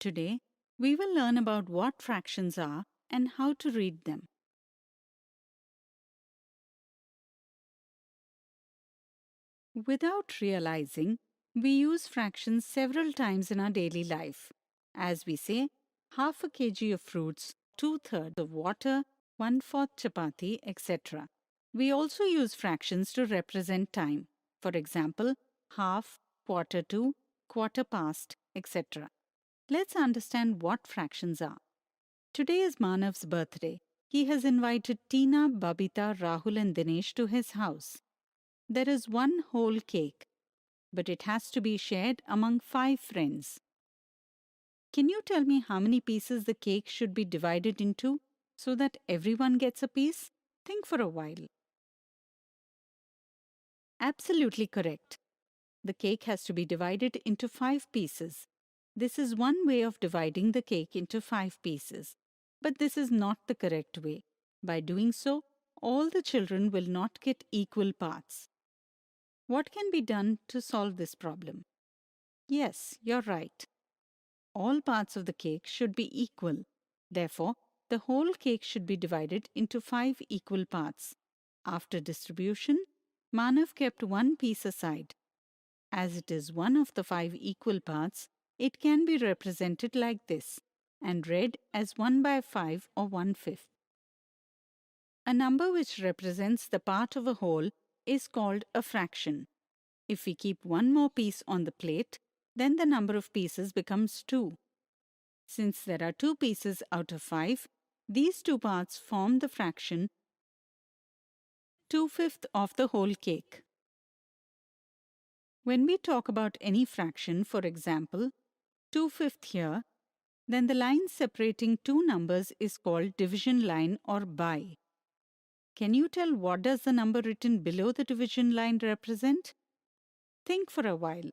Today, we will learn about what fractions are and how to read them. Without realizing, we use fractions several times in our daily life. As we say, half a kg of fruits, 2/3 of water, 1/4 chapati, etc. We also use fractions to represent time. For example, half, quarter to, quarter past, etc. Let's understand what fractions are. Today is Manav's birthday. He has invited Tina, Babita, Rahul, and Dinesh to his house. There is one whole cake, but it has to be shared among 5 friends. Can you tell me how many pieces the cake should be divided into so that everyone gets a piece? Think for a while. Absolutely correct. The cake has to be divided into 5 pieces. This is one way of dividing the cake into 5 pieces. But this is not the correct way. By doing so, all the children will not get equal parts. What can be done to solve this problem? Yes, you're right. All parts of the cake should be equal. Therefore, the whole cake should be divided into 5 equal parts. After distribution, Manav kept one piece aside. As it is one of the 5 equal parts, it can be represented like this and read as 1/5 or 1/5. A number which represents the part of a whole is called a fraction. If we keep one more piece on the plate, then the number of pieces becomes 2. Since there are 2 pieces out of 5, these 2 parts form the fraction 2/5 of the whole cake. When we talk about any fraction, for example, 2/5 here, then the line separating two numbers is called division line or by. Can you tell what does the number written below the division line represent? Think for a while.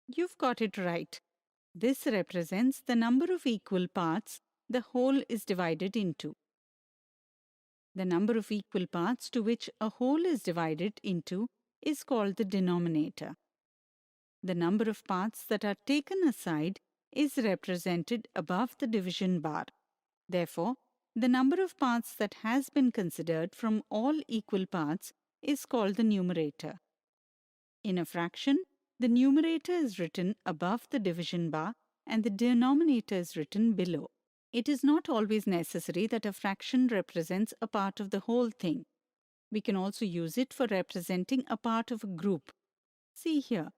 You've got it right. This represents the number of equal parts the whole is divided into. The number of equal parts to which a whole is divided into is called the denominator. The number of parts that are taken aside is represented above the division bar. Therefore, the number of parts that has been considered from all equal parts is called the numerator. In a fraction, the numerator is written above the division bar and the denominator is written below. It is not always necessary that a fraction represents a part of the whole thing. We can also use it for representing a part of a group. See here.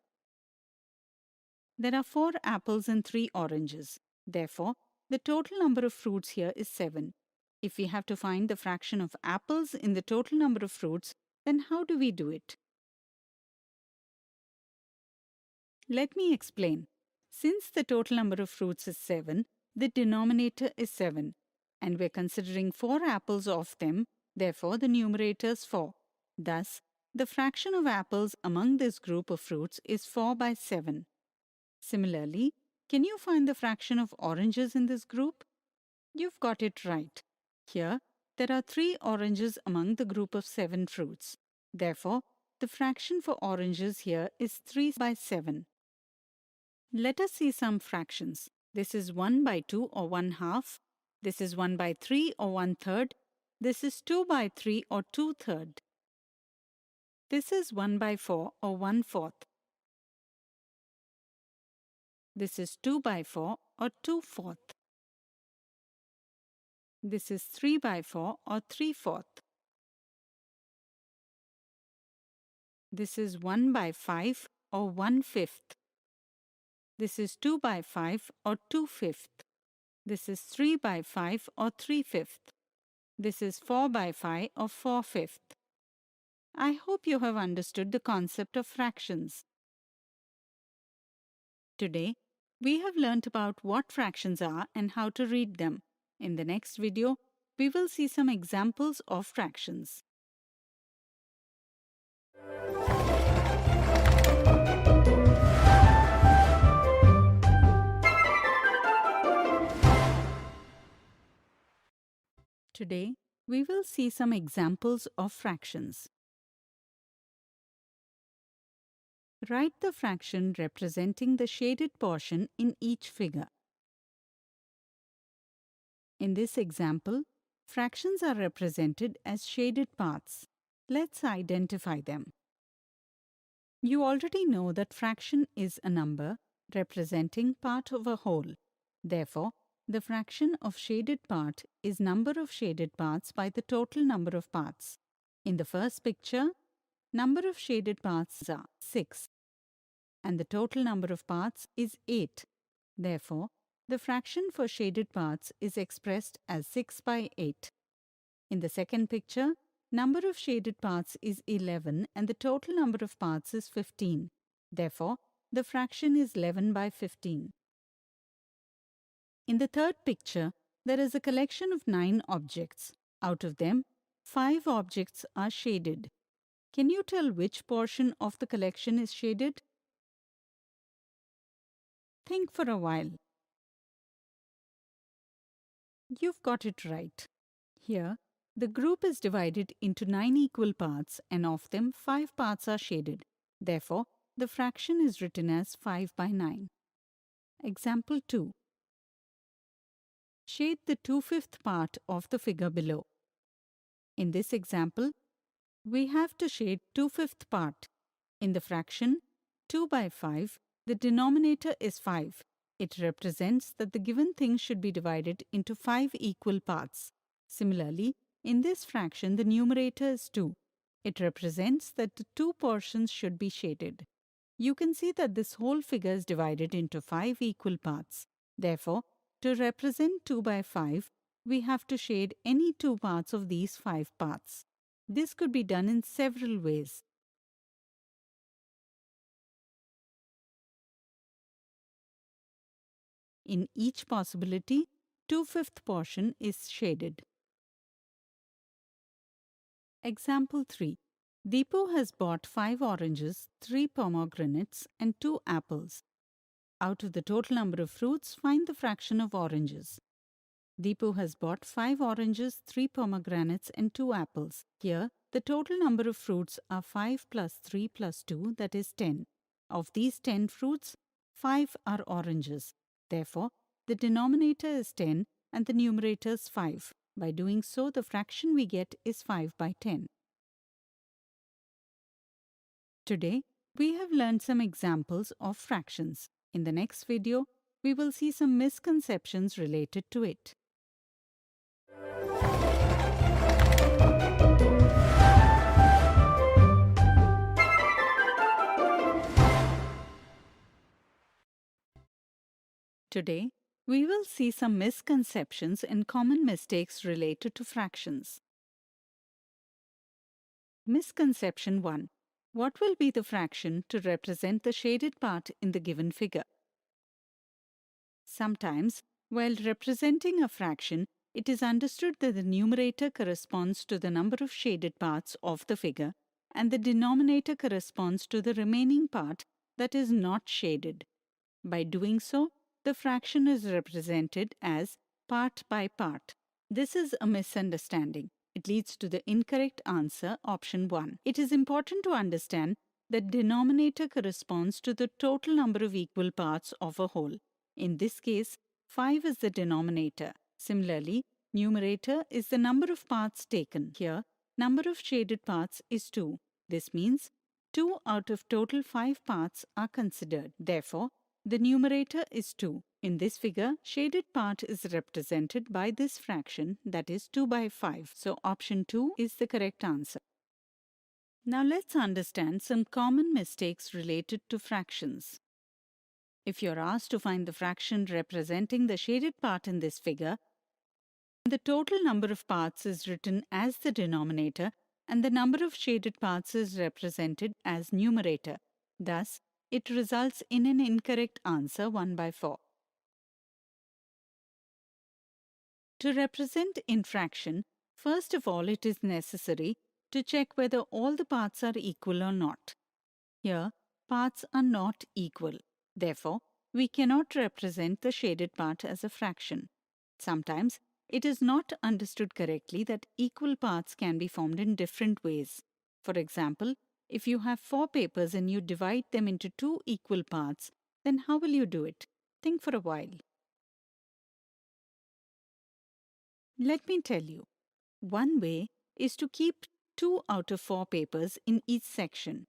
There are 4 apples and 3 oranges. Therefore, the total number of fruits here is 7. If we have to find the fraction of apples in the total number of fruits, then how do we do it? Let me explain. Since the total number of fruits is 7, the denominator is 7, and we're considering 4 apples of them, therefore the numerator is 4. Thus, the fraction of apples among this group of fruits is 4/7. Similarly, can you find the fraction of oranges in this group? You've got it right. Here, there are 3 oranges among the group of 7 fruits. Therefore, the fraction for oranges here is 3/7. Let us see some fractions. This is 1/2 or 1/2. This is 1/3 or 1/3. This is 2/3 or 2/3. This is 1/4 or 1/4. This is 2/4 or 2/4. This is 3/4 or 3/4. This is 1/5 or 1/5. This is 2/5 or 2/5. This is 3/5 or 3/5. This is 4/5 or 4/5. I hope you have understood the concept of fractions. Today, we have learnt about what fractions are and how to read them. In the next video, we will see some examples of fractions. Today, we will see some examples of fractions. Write the fraction representing the shaded portion in each figure. In this example, fractions are represented as shaded parts. Let's identify them. You already know that fraction is a number representing part of a whole. Therefore, the fraction of shaded part is number of shaded parts by the total number of parts. In the first picture, number of shaded parts are 6 and the total number of parts is 8. Therefore, the fraction for shaded parts is expressed as 6 by 8. In the second picture, number of shaded parts is 11 and the total number of parts is 15. Therefore, the fraction is 11 by 15. In the third picture, there is a collection of 9 objects. Out of them, 5 objects are shaded. Can you tell which portion of the collection is shaded? Think for a while. You've got it right. Here, the group is divided into 9 equal parts and of them 5 parts are shaded. Therefore, the fraction is written as 5 by 9. Example 2. Shade the 2/5 part of the figure below. In this example, we have to shade 2/5 part. In the fraction 2 by 5, the denominator is 5. It represents that the given thing should be divided into 5 equal parts. Similarly, in this fraction, the numerator is 2. It represents that the 2 portions should be shaded. You can see that this whole figure is divided into 5 equal parts. Therefore, to represent 2 by 5, we have to shade any 2 parts of these 5 parts. This could be done in several ways. In each possibility, 2/5 portion is shaded. Example 3. Deepu has bought 5 oranges, 3 pomegranates and 2 apples. Out of the total number of fruits, find the fraction of oranges. Deepu has bought 5 oranges, 3 pomegranates and 2 apples. Here, the total number of fruits are 5 plus 3 plus 2, that is 10. Of these 10 fruits, 5 are oranges. Therefore, the denominator is 10 and the numerator is 5. By doing so, the fraction we get is 5 by 10. Today, we have learned some examples of fractions. In the next video, we will see some misconceptions related to it. Today, we will see some misconceptions and common mistakes related to fractions. Misconception 1. What will be the fraction to represent the shaded part in the given figure? Sometimes, while representing a fraction, it is understood that the numerator corresponds to the number of shaded parts of the figure and the denominator corresponds to the remaining part that is not shaded. By doing so, the fraction is represented as part by part. This is a misunderstanding. It leads to the incorrect answer, option 1. It is important to understand that denominator corresponds to the total number of equal parts of a whole. In this case, 5 is the denominator. Similarly, numerator is the number of parts taken. Here, number of shaded parts is 2. This means 2 out of total 5 parts are considered. Therefore, the numerator is 2. In this figure, shaded part is represented by this fraction, that is 2 by 5. So option 2 is the correct answer. Now let's understand some common mistakes related to fractions. If you're asked to find the fraction representing the shaded part in this figure, the total number of parts is written as the denominator and the number of shaded parts is represented as numerator. Thus, it results in an incorrect answer 1 by 4. To represent in fraction, first of all it is necessary to check whether all the parts are equal or not. Here, parts are not equal. Therefore, we cannot represent the shaded part as a fraction. Sometimes, it is not understood correctly that equal parts can be formed in different ways. For example, If you have 4 papers and you divide them into 2 equal parts, then how will you do it? Think for a while. Let me tell you. One way is to keep 2 out of 4 papers in each section.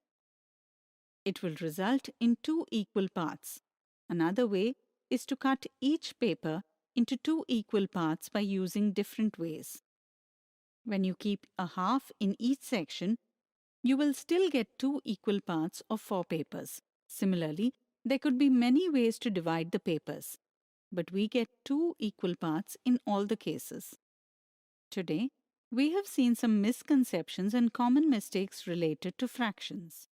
It will result in 2 equal parts. Another way is to cut each paper into 2 equal parts by using different ways. When you keep a half in each section, you will still get 2 equal parts of 4 papers. Similarly, there could be many ways to divide the papers, but we get 2 equal parts in all the cases. Today, we have seen some misconceptions and common mistakes related to fractions.